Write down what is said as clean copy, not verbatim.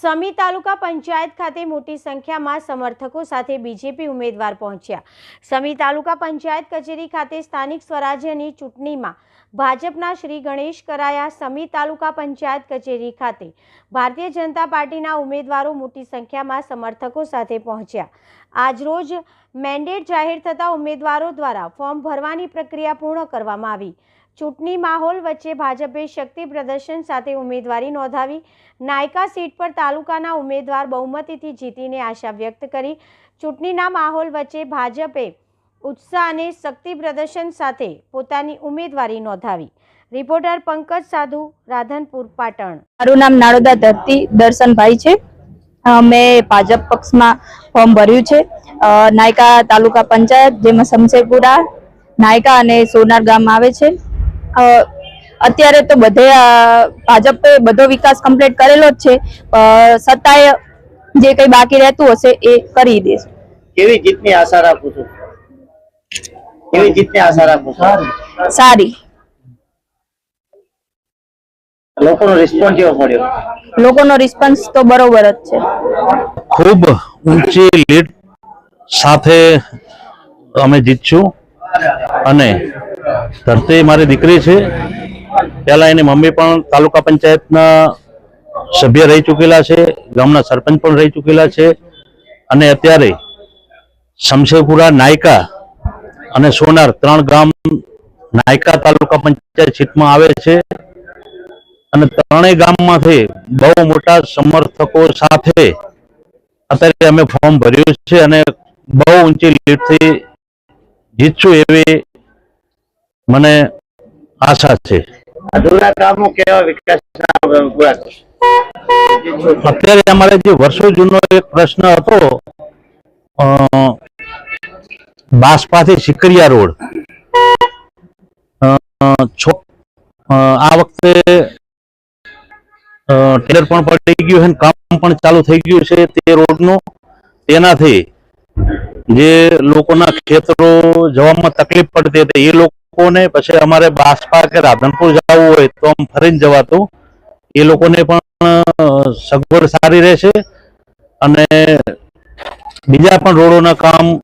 સમી તાલુકા પંચાયત ખાતે મોટી સંખ્યામાં સમર્થકો સાથે બીજેપી ઉમેદવાર પહોંચ્યા। સમી તાલુકા પંચાયત કચેરી ખાતે સ્થાનિક સ્વરાજ્યની ચૂંટણીમાં ભાજપના શ્રી ગણેશ કરાયા। સમી તાલુકા પંચાયત કચેરી ખાતે ભારતીય જનતા પાર્ટીના ઉમેદવારો મોટી સંખ્યામાં સમર્થકો સાથે પહોંચ્યા। આજરોજ મેન્ડેટ જાહેર થતા ઉમેદવારો દ્વારા ફોર્મ ભરવાની પ્રક્રિયા પૂર્ણ કરવામાં આવી। ચૂંટણી માહોલ વચ્ચે ભાજપે શક્તિ પ્રદર્શન સાથે ઉમેદવારી નોંધાવી। નાયકા સીટ પર તાલુકાના ઉમેદવાર બહુમતીથી જીતીને આશા વ્યક્ત કરી। ચૂંટણીના માહોલ વચ્ચે ભાજપે ઉત્સાહ અને શક્તિ પ્રદર્શન સાથે પોતાની ઉમેદવારી નોંધાવી। રિપોર્ટર પંકજ સાધુ, રાધનપુર, પાટણ। મારું નામ નાડોદા ધરતી દર્શનભાઈ છે। મેં ભાજપ પક્ષમાં ફોર્મ ભર્યું છે। નાયકા તાલુકા પંચાયત જેમાં શમશેરપુરા, નાયકા અને સોનાર ગામ આવે છે। અત્યારે તો બધે ભાજપે બધો વિકાસ કમ્પ્લીટ કરેલો જ છે, છતાંય જે કઈ બાકી રહેતું હશે એ કરી દેશે। કેવી જીતની આશા રાખું છું? કેવી જીતની આશા રાખું છું? સારી। લોકોનો રિસ્પોન્સ કેવો મળ્યો? લોકોનો રિસ્પોન્સ તો બરોબર જ છે। ખૂબ ઊંચી લીડ સાથે અમે જીતશું અને ધરતી મારી દીકરી છે। પહેલા એની મમ્મી પણ તાલુકા પંચાયતના સભ્ય રહી ચૂકેલા છે, ગામના સરપંચ પણ રહી ચૂકેલા છે અને અત્યારે શમશેરપુરા, નાયકા અને સોનાર 3 ગામ નાયકા તાલુકા પંચાયત સીટમાં આવે છે અને 3 ગામમાંથી બહુ મોટા સમર્થકો સાથે અત્યારે અમે ફોર્મ ભર્યું છે અને બહુ ઊંચી લીડથી જીતશું એવી મને આશા છે। અધૂરા કામો કેવા વિકાસના પૂરા કરશે? અત્યારે અમારે જે વર્ષો જૂનો એક પ્રશ્ન હતો, બાસપાથી સિકરિયા રોડ, આ વખતે ટેન્ડર પણ પડી ગયું છે, કામ પણ ચાલુ થઈ ગયું છે તે રોડનું। તેનાથી જે લોકોના ખેતરો જવામાં તકલીફ પડતી હતી એ લોકોને, પછી અમારે બાસપા કે રાધનપુર જવું હોય તો આમ ફરીને જવાતું, એ લોકોને પણ સગવડ સારી રહેશે અને બીજા પણ રોડોના કામ